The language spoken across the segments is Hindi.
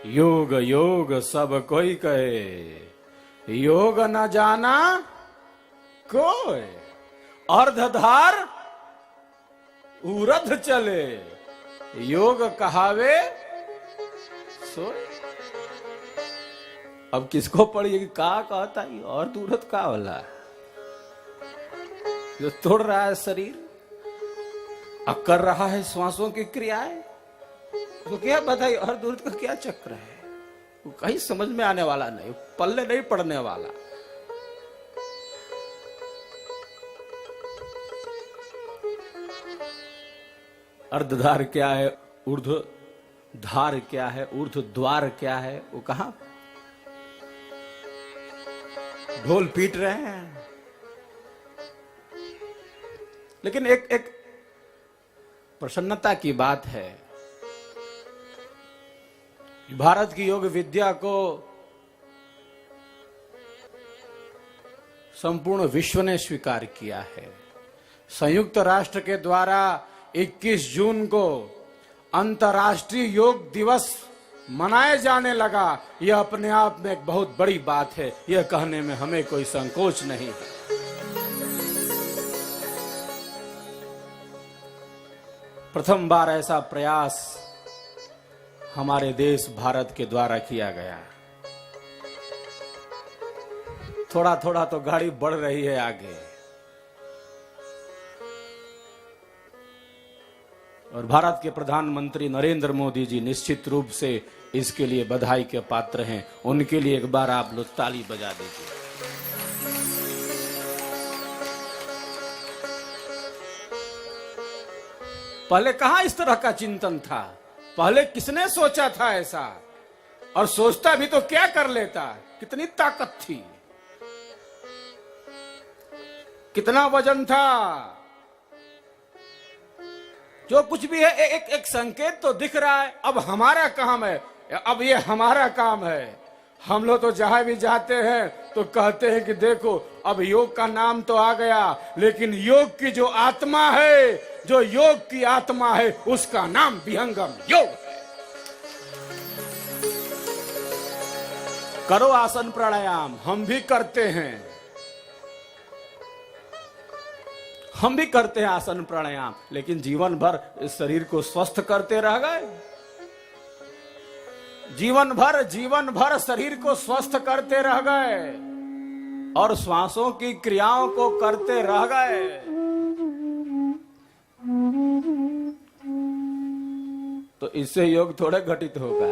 योग योग सब कोई कहे, योग न जाना कोई। अर्धधार उरध चले, योग कहावे सोए। अब किसको पढ़िए का कहता है और दूरत का वाला जो तोड़ रहा है शरीर अब कर रहा है श्वासों की क्रियाएं, तो क्या बताइए और दूरत का क्या चक्र है? वो कहीं समझ में आने वाला नहीं, पल्ले नहीं पड़ने वाला। अर्धधार क्या है, ऊर्ध्व धार क्या है, ऊर्ध्व द्वार क्या है, वो कहां ढोल पीट रहे हैं। लेकिन एक प्रसन्नता की बात है, भारत की योग विद्या को संपूर्ण विश्व ने स्वीकार किया है। संयुक्त राष्ट्र के द्वारा 21 जून को अंतर्राष्ट्रीय योग दिवस मनाए जाने लगा। यह अपने आप में एक बहुत बड़ी बात है, यह कहने में हमें कोई संकोच नहीं है। प्रथम बार ऐसा प्रयास हमारे देश भारत के द्वारा किया गया। थोड़ा थोड़ा तो गाड़ी बढ़ रही है आगे, और भारत के प्रधानमंत्री नरेंद्र मोदी जी निश्चित रूप से इसके लिए बधाई के पात्र हैं। उनके लिए एक बार आप लोग ताली बजा दीजिए। पहले कहां इस तरह का चिंतन था, पहले किसने सोचा था ऐसा? और सोचता भी तो क्या कर लेता, कितनी ताकत थी, कितना वजन था। जो कुछ भी है एक संकेत तो दिख रहा है। अब हमारा काम है, अब ये हमारा काम है। हम लोग तो जहां भी जाते हैं तो कहते हैं कि देखो अब योग का नाम तो आ गया, लेकिन योग की जो आत्मा है, जो योग की आत्मा है, उसका नाम विहंगम योग है। करो आसन प्राणायाम, हम भी करते हैं, हम भी करते हैं आसन प्राणायाम, लेकिन जीवन भर इस शरीर को स्वस्थ करते रह गए। जीवन भर शरीर को स्वस्थ करते रह गए और श्वासों की क्रियाओं को करते रह गए। तो इससे योग थोड़े घटित होगा।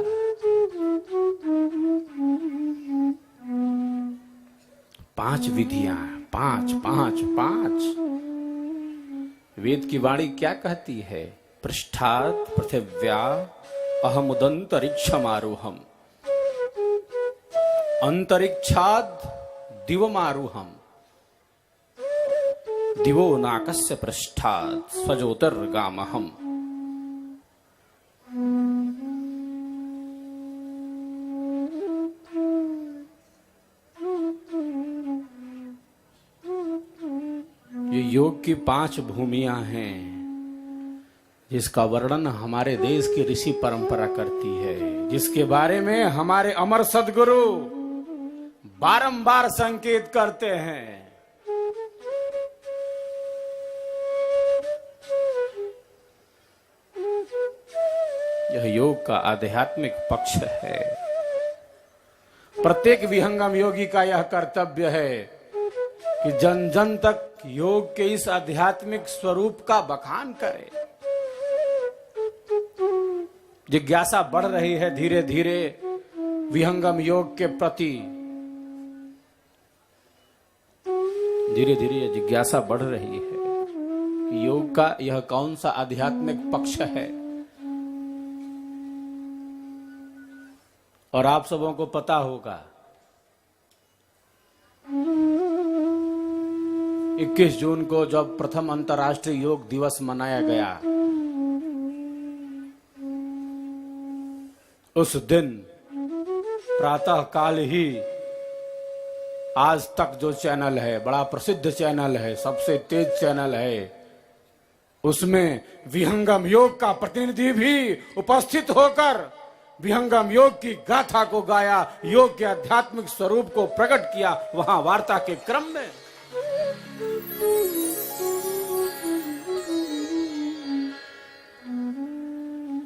पांच विधियां, पांच। वेद की वाणी क्या कहती है? पृष्ठात् पृथिव्या अहमुदंतरिक्षमारूहम्, अंतरिक्षाद् दिवमारूहम्, दिवो नाकस्य पृष्ठात् स्वज्योतिर्गामहम्। ये योग की 5 भूमियां हैं जिसका वर्णन हमारे देश की ऋषि परंपरा करती है, जिसके बारे में हमारे अमर सद्गुरु बारंबार संकेत करते हैं। यह योग का आध्यात्मिक पक्ष है। प्रत्येक विहंगम योगी का यह कर्तव्य है कि जन जन तक योग के इस आध्यात्मिक स्वरूप का बखान करे। जिज्ञासा बढ़ रही है धीरे धीरे विहंगम योग के प्रति, धीरे धीरे जिज्ञासा बढ़ रही है कि योग का यह कौन सा आध्यात्मिक पक्ष है। और आप सबों को पता होगा 21 जून को जब प्रथम अंतर्राष्ट्रीय योग दिवस मनाया गया, उस दिन प्रातः काल ही आज तक जो चैनल है, बड़ा प्रसिद्ध चैनल है, सबसे तेज चैनल है, उसमें विहंगम योग का प्रतिनिधि भी उपस्थित होकर विहंगम योग की गाथा को गाया, योग के आध्यात्मिक स्वरूप को प्रकट किया वहां वार्ता के क्रम में।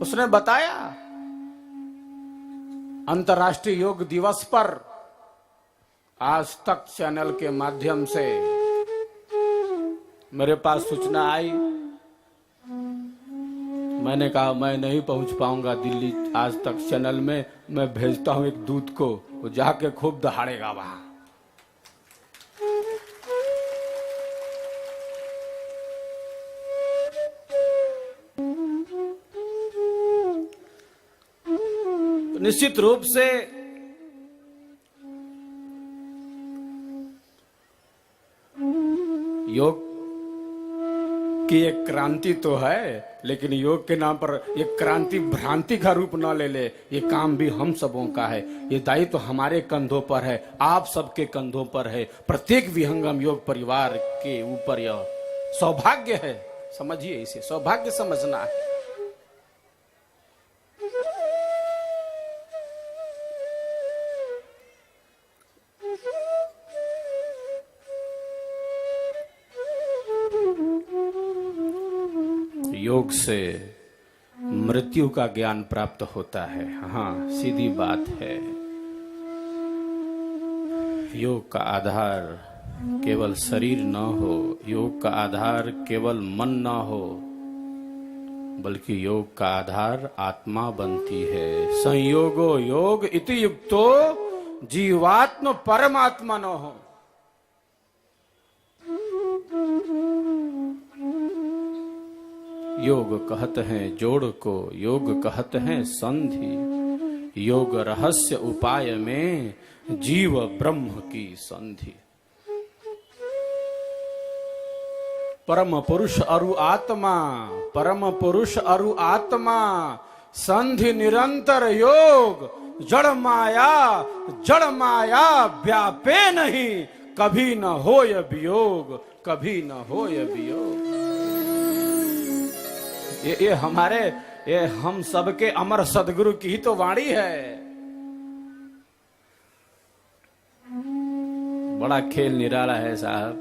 उसने बताया अंतर्राष्ट्रीय योग दिवस पर आज तक चैनल के माध्यम से मेरे पास सूचना आई। मैंने कहा मैं नहीं पहुंच पाऊंगा दिल्ली आज तक चैनल में, मैं भेजता हूं एक दूत को, वो जाके खूब दहाड़ेगा वहां। तो निश्चित रूप से योग की एक क्रांति तो है, लेकिन योग के नाम पर एक क्रांति भ्रांति का रूप न ले ले। ये काम भी हम सबों का है, ये दायित्व तो हमारे कंधों पर है, आप सबके कंधों पर है। प्रत्येक विहंगम योग परिवार के ऊपर यह सौभाग्य है, समझिए इसे, सौभाग्य समझना है। योग से मृत्यु का ज्ञान प्राप्त होता है। हाँ, सीधी बात है। योग का आधार केवल शरीर न हो, योग का आधार केवल मन न हो, बल्कि योग का आधार आत्मा बनती है। संयोगो योग इति युक्तो जीवात्म परमात्मा न हो। योग कहते हैं जोड़ को, योग कहते हैं संधि, योग रहस्य उपाय में जीव ब्रह्म की संधि। परम पुरुष अरु आत्मा, परम पुरुष अरु आत्मा, संधि निरंतर योग, जड़ माया व्यापे नहीं, कभी न होय वियोग, कभी न होय वियोग। ये हम सबके अमर सदगुरु की ही तो वाणी है। बड़ा खेल निराला है साहब।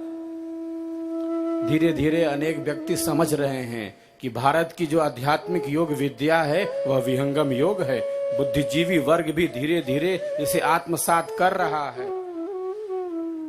धीरे धीरे अनेक व्यक्ति समझ रहे हैं कि भारत की जो आध्यात्मिक योग विद्या है वह विहंगम योग है। बुद्धिजीवी वर्ग भी धीरे धीरे इसे आत्मसात कर रहा है।